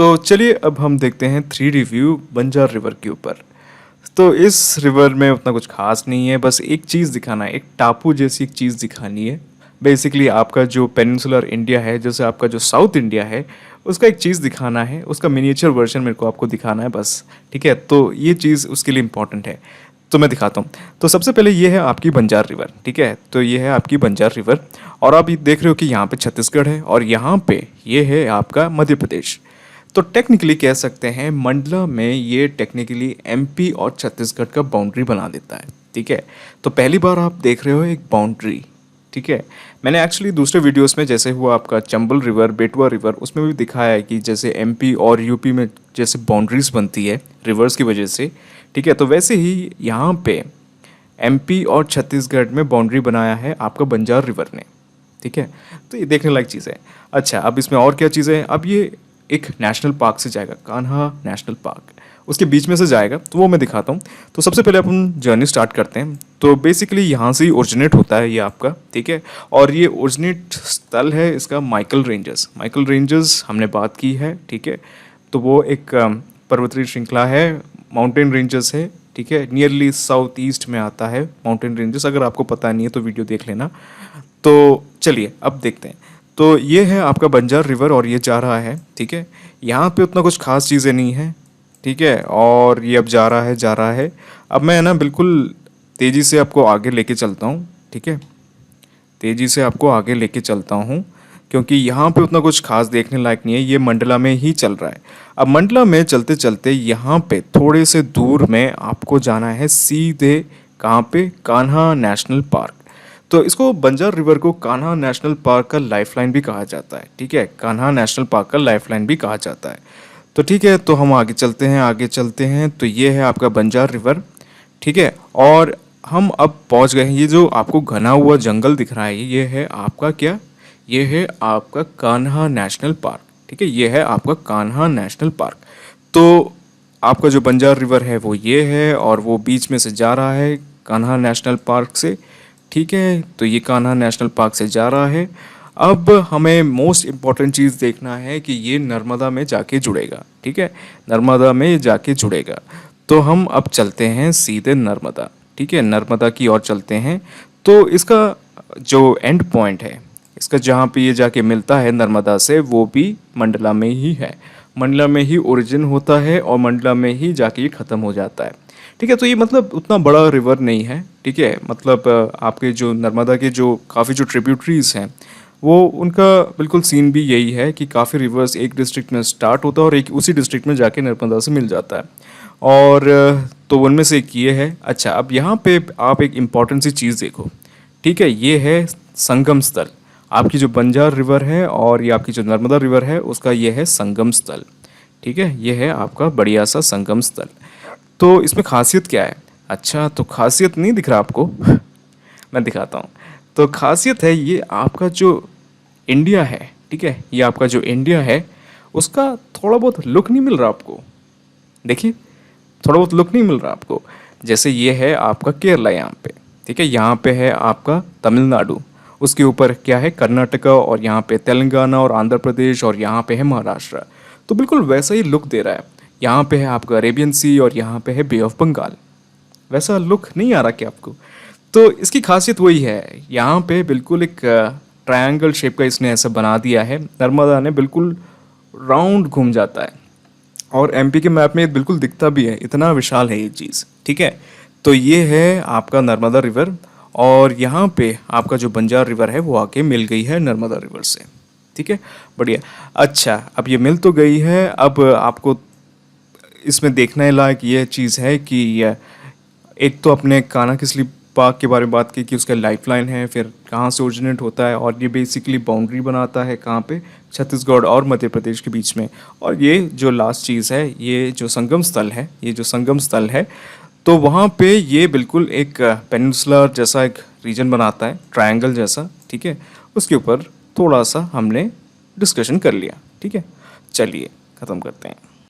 तो चलिए अब हम देखते हैं 3D व्यू बंजार रिवर के ऊपर। तो इस रिवर में उतना कुछ खास नहीं है, बस एक चीज़ दिखाना है, एक टापू जैसी एक चीज़ दिखानी है। बेसिकली आपका जो पेनिनसुलर इंडिया है, जैसे आपका जो साउथ इंडिया है, उसका एक चीज़ दिखाना है, उसका मिनिएचर वर्जन मेरे को आपको दिखाना है बस। ठीक है, तो ये चीज़ उसके लिए इम्पॉर्टेंट है, तो मैं दिखाता हूँ। तो सबसे पहले ये है आपकी बंजार रिवर। ठीक है, तो ये है आपकी बंजार रिवर और आप ये देख रहे हो कि यहाँ पे छत्तीसगढ़ है और यहाँ पे ये है आपका मध्य प्रदेश। तो टेक्निकली कह सकते हैं मंडला में ये टेक्निकली एमपी और छत्तीसगढ़ का बाउंड्री बना देता है। ठीक है, तो पहली बार आप देख रहे हो एक बाउंड्री। ठीक है, मैंने एक्चुअली दूसरे वीडियोस में जैसे हुआ आपका चंबल रिवर, बेटवा रिवर, उसमें भी दिखाया है कि जैसे एमपी और यूपी में जैसे बाउंड्रीज बनती है रिवर्स की वजह से। ठीक है, तो वैसे ही यहाँ पे एमपी और छत्तीसगढ़ में बाउंड्री बनाया है आपका बंजार रिवर ने। ठीक है, तो ये देखने लायक चीज़ है। अच्छा, अब इसमें और क्या चीज़ें हैं, अब ये एक नेशनल पार्क से जाएगा, कान्हा नेशनल पार्क, उसके बीच में से जाएगा, तो वो मैं दिखाता हूँ। तो सबसे पहले अपन जर्नी स्टार्ट करते हैं। तो बेसिकली यहाँ से ही ओरिजिनेट होता है ये आपका। ठीक है, और ये ओरिजिनेट स्थल है इसका माइकल रेंजर्स। माइकल रेंजर्स हमने बात की है। ठीक है, तो वो एक पर्वतीय श्रृंखला है, माउंटेन रेंजर्स है। ठीक है, नियरली साउथ ईस्ट में आता है माउंटेन रेंजर्स। अगर आपको पता नहीं है तो वीडियो देख लेना। तो चलिए अब देखते हैं। तो ये है आपका बंजार रिवर और ये जा रहा है। ठीक है, यहाँ पे उतना कुछ खास चीज़ें नहीं है। ठीक है, और ये अब जा रहा है। अब मैं ना बिल्कुल तेज़ी से आपको आगे लेके चलता हूँ। ठीक है, तेज़ी से आपको आगे लेके चलता हूँ क्योंकि यहाँ पे उतना कुछ खास देखने लायक नहीं है, ये मंडला में ही चल रहा है। अब मंडला में चलते चलते यहाँ पे थोड़े से दूर में आपको जाना है सीधे कहाँ पे, कान्हा नेशनल पार्क। तो इसको बंजार रिवर को कान्हा नेशनल पार्क का लाइफलाइन भी कहा जाता है। ठीक है, कान्हा नेशनल पार्क का लाइफलाइन भी कहा जाता है। तो ठीक है, तो हम आगे चलते हैं। तो ये है आपका बंजार रिवर। ठीक है, और हम अब पहुंच गए हैं। ये जो आपको घना हुआ जंगल दिख रहा है, ये है आपका क्या, ये है आपका कान्हा नेशनल पार्क। ठीक है, ये है आपका कान्हा नेशनल पार्क। तो आपका जो बंजार रिवर है वो ये है और वो बीच में से जा रहा है कान्हा नेशनल पार्क से। ठीक है, तो ये कान्हा नेशनल पार्क से जा रहा है। अब हमें मोस्ट इम्पॉर्टेंट चीज़ देखना है कि ये नर्मदा में जाके जुड़ेगा। ठीक है, नर्मदा में जाके जुड़ेगा। तो हम अब चलते हैं सीधे नर्मदा। ठीक है, नर्मदा की ओर चलते हैं। तो इसका जो एंड पॉइंट है, इसका जहाँ पे ये जाके मिलता है नर्मदा से, वो भी मंडला में ही है। मंडला में ही ओरिजिन होता है और मंडला में ही जाके ये ख़त्म हो जाता है। ठीक है, तो ये मतलब उतना बड़ा रिवर नहीं है। ठीक है, मतलब आपके जो नर्मदा के जो काफ़ी जो ट्रिब्यूटरीज हैं, वो उनका बिल्कुल सीन भी यही है कि काफ़ी रिवर्स एक डिस्ट्रिक्ट में स्टार्ट होता है और एक उसी डिस्ट्रिक्ट में जाके नर्मदा से मिल जाता है। और तो उनमें से एक ये है। अच्छा, अब यहाँ पे आप एक इम्पॉर्टेंट सी चीज़ देखो। ठीक है, ये है संगम स्थल। आपकी जो बंजार रिवर है और ये आपकी जो नर्मदा रिवर है, उसका ये है संगम स्थल। ठीक है, ये है आपका बढ़िया सा संगम स्थल। तो इसमें खासियत क्या है? अच्छा, तो खासियत नहीं दिख रहा आपको? मैं दिखाता हूँ। तो खासियत है ये आपका जो इंडिया है। ठीक है, ये आपका जो इंडिया है उसका थोड़ा बहुत लुक नहीं मिल रहा आपको? देखिए, थोड़ा बहुत लुक नहीं मिल रहा आपको? जैसे ये है आपका केरला यहाँ पे। ठीक है, यहाँ पे है आपका तमिलनाडु, उसके ऊपर क्या है कर्नाटका, और यहाँ पे तेलंगाना और आंध्र प्रदेश, और यहाँ पे है महाराष्ट्र। तो बिल्कुल वैसा ही लुक दे रहा है। यहाँ पे है आपका अरेबियन सी और यहाँ पे है बे ऑफ बंगाल। वैसा लुक नहीं आ रहा क्या आपको? तो इसकी खासियत वही है, यहाँ पे बिल्कुल एक ट्रायंगल शेप का इसने ऐसा बना दिया है। नर्मदा ने बिल्कुल राउंड घूम जाता है और एमपी के मैप में ये बिल्कुल दिखता भी है, इतना विशाल है ये चीज़। ठीक है, तो ये है आपका नर्मदा रिवर और यहाँ पे आपका जो बंजार रिवर है वो आके मिल गई है नर्मदा रिवर से। ठीक है, बढ़िया। अच्छा, अब ये मिल तो गई है। अब आपको इसमें देखने लायक ये चीज़ है कि एक तो अपने कान्हा किसली पार्क के बारे में बात की कि उसका लाइफलाइन है, फिर कहाँ से ओरिजिनेट होता है, और ये बेसिकली बाउंड्री बनाता है कहाँ पे, छत्तीसगढ़ और मध्य प्रदेश के बीच में। और ये जो लास्ट चीज़ है, ये जो संगम स्थल है, ये जो संगम स्थल है, तो वहाँ पे ये बिल्कुल एक पेनिनसुलर जैसा एक रीजन बनाता है, ट्रायंगल जैसा। ठीक है, उसके ऊपर थोड़ा सा हमने डिस्कशन कर लिया। ठीक है, चलिए ख़त्म करते हैं।